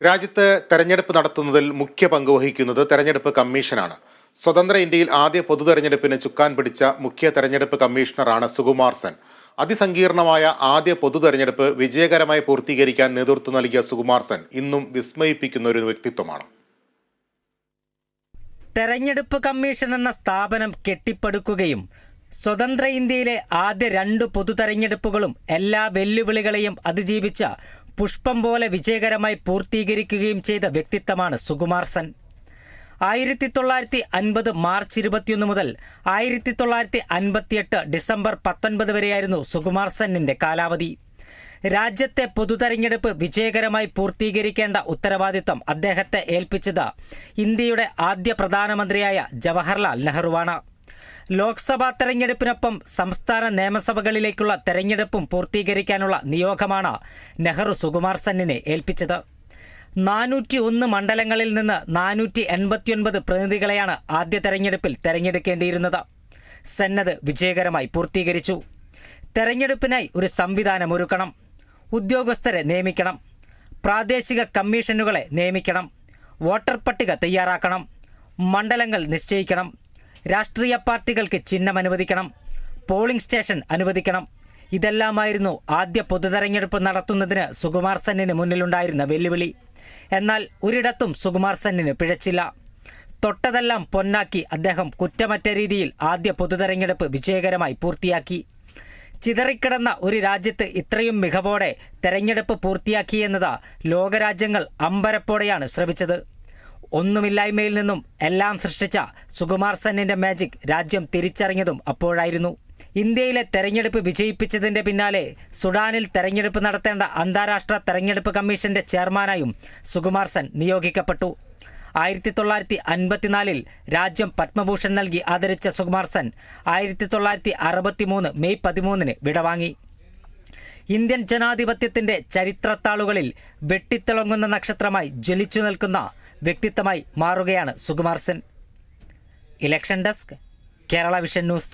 രാജ്യത്ത് തെരഞ്ഞെടുപ്പ് നടത്തുന്നതിൽ മുഖ്യ പങ്ക് വഹിക്കുന്നത് തെരഞ്ഞെടുപ്പ് കമ്മീഷനാണ്. സ്വതന്ത്ര ഇന്ത്യയിൽ ആദ്യ പൊതു തെരഞ്ഞെടുപ്പിന് ചുക്കാൻ പിടിച്ച മുഖ്യ തെരഞ്ഞെടുപ്പ് കമ്മീഷണറാണ് സുകുമാർ സെൻ. അതിസങ്കീർണമായ ആദ്യ പൊതു തെരഞ്ഞെടുപ്പ് വിജയകരമായി പൂർത്തീകരിക്കാൻ നേതൃത്വം നൽകിയ സുകുമാർ സെൻ ഇന്നും വിസ്മയിപ്പിക്കുന്ന ഒരു വ്യക്തിത്വമാണ്. തെരഞ്ഞെടുപ്പ് കമ്മീഷൻ എന്ന സ്ഥാപനം കെട്ടിപ്പടുക്കുകയും സ്വതന്ത്ര ഇന്ത്യയിലെ ആദ്യ 2 പൊതു തെരഞ്ഞെടുപ്പുകളും എല്ലാ വെല്ലുവിളികളെയും അതിജീവിച്ച പുഷ്പം പോലെ വിജയകരമായി പൂർത്തീകരിക്കുകയും ചെയ്ത വ്യക്തിത്വമാണ് സുകുമാർ സെൻ. 1950 മാർച്ച് 21 മുതൽ 1958 ഡിസംബർ 19 വരെയായിരുന്നു സുകുമാർ സെന്നിൻ്റെ കാലാവധി. രാജ്യത്തെ പൊതുതെരഞ്ഞെടുപ്പ് വിജയകരമായി പൂർത്തീകരിക്കേണ്ട ഉത്തരവാദിത്തം അദ്ദേഹത്തെ ഏൽപ്പിച്ചത് ഇന്ത്യയുടെ ആദ്യ പ്രധാനമന്ത്രിയായ ജവഹർലാൽ നെഹ്റുവാണ്. ലോക്സഭാ തെരഞ്ഞെടുപ്പിനൊപ്പം സംസ്ഥാന നിയമസഭകളിലേക്കുള്ള തെരഞ്ഞെടുപ്പും പൂർത്തീകരിക്കാനുള്ള നിയോഗമാണ് നെഹ്റു സുകുമാർ സെന്നിനെ ഏൽപ്പിച്ചത്. 401 മണ്ഡലങ്ങളിൽ നിന്ന് 489 പ്രതിനിധികളെയാണ് ആദ്യ തെരഞ്ഞെടുപ്പിൽ തെരഞ്ഞെടുക്കേണ്ടിയിരുന്നത്. സെന്നത് വിജയകരമായി പൂർത്തീകരിച്ചു. തെരഞ്ഞെടുപ്പിനായി ഒരു സംവിധാനം ഒരുക്കണം, ഉദ്യോഗസ്ഥരെ നിയമിക്കണം, പ്രാദേശിക കമ്മീഷനുകളെ നിയമിക്കണം, വോട്ടർ പട്ടിക തയ്യാറാക്കണം, മണ്ഡലങ്ങൾ നിശ്ചയിക്കണം, രാഷ്ട്രീയ പാർട്ടികൾക്ക് ചിഹ്നം അനുവദിക്കണം, പോളിംഗ് സ്റ്റേഷൻ അനുവദിക്കണം. ഇതെല്ലാമായിരുന്നു ആദ്യ പൊതുതെരഞ്ഞെടുപ്പ് നടത്തുന്നതിന് സുകുമാർ സെന്നിന് മുന്നിലുണ്ടായിരുന്ന വെല്ലുവിളി. എന്നാൽ ഒരിടത്തും സുകുമാർ സെന്നിന് പിഴച്ചില്ല. തൊട്ടതെല്ലാം പൊന്നാക്കി അദ്ദേഹം കുറ്റമറ്റ രീതിയിൽ ആദ്യ പൊതുതെരഞ്ഞെടുപ്പ് വിജയകരമായി പൂർത്തിയാക്കി. ചിതറിക്കിടന്ന ഒരു രാജ്യത്ത് ഇത്രയും മികവോടെ തെരഞ്ഞെടുപ്പ് പൂർത്തിയാക്കിയെന്നത് ലോകരാജ്യങ്ങൾ അമ്പരപ്പോടെയാണ് ശ്രമിച്ചത്. ഒന്നുമില്ലായ്മയിൽ നിന്നും എല്ലാം സൃഷ്ടിച്ച സുകുമാർ സെന്നിൻ്റെ മാജിക് രാജ്യം തിരിച്ചറിഞ്ഞതും അപ്പോഴായിരുന്നു. ഇന്ത്യയിലെ തെരഞ്ഞെടുപ്പ് വിജയിപ്പിച്ചതിൻ്റെ പിന്നാലെ സുഡാനിൽ തെരഞ്ഞെടുപ്പ് നടത്തേണ്ട അന്താരാഷ്ട്ര തെരഞ്ഞെടുപ്പ് കമ്മീഷന്റെ ചെയർമാനായും സുകുമാർ സെൻ നിയോഗിക്കപ്പെട്ടു. 1954 രാജ്യം പത്മഭൂഷൺ നൽകി ആദരിച്ച സുകുമാർ സെൻ 1963 മെയ് 13 വിടവാങ്ങി. ഇന്ത്യൻ ജനാധിപത്യത്തിൻ്റെ ചരിത്രത്താളുകളിൽ വെട്ടിത്തിളങ്ങുന്ന നക്ഷത്രമായി ജ്വലിച്ചു നിൽക്കുന്ന വ്യക്തിത്വമായി മാറുകയാണ് Sukumar Sen. Election desk, Kerala Vision news.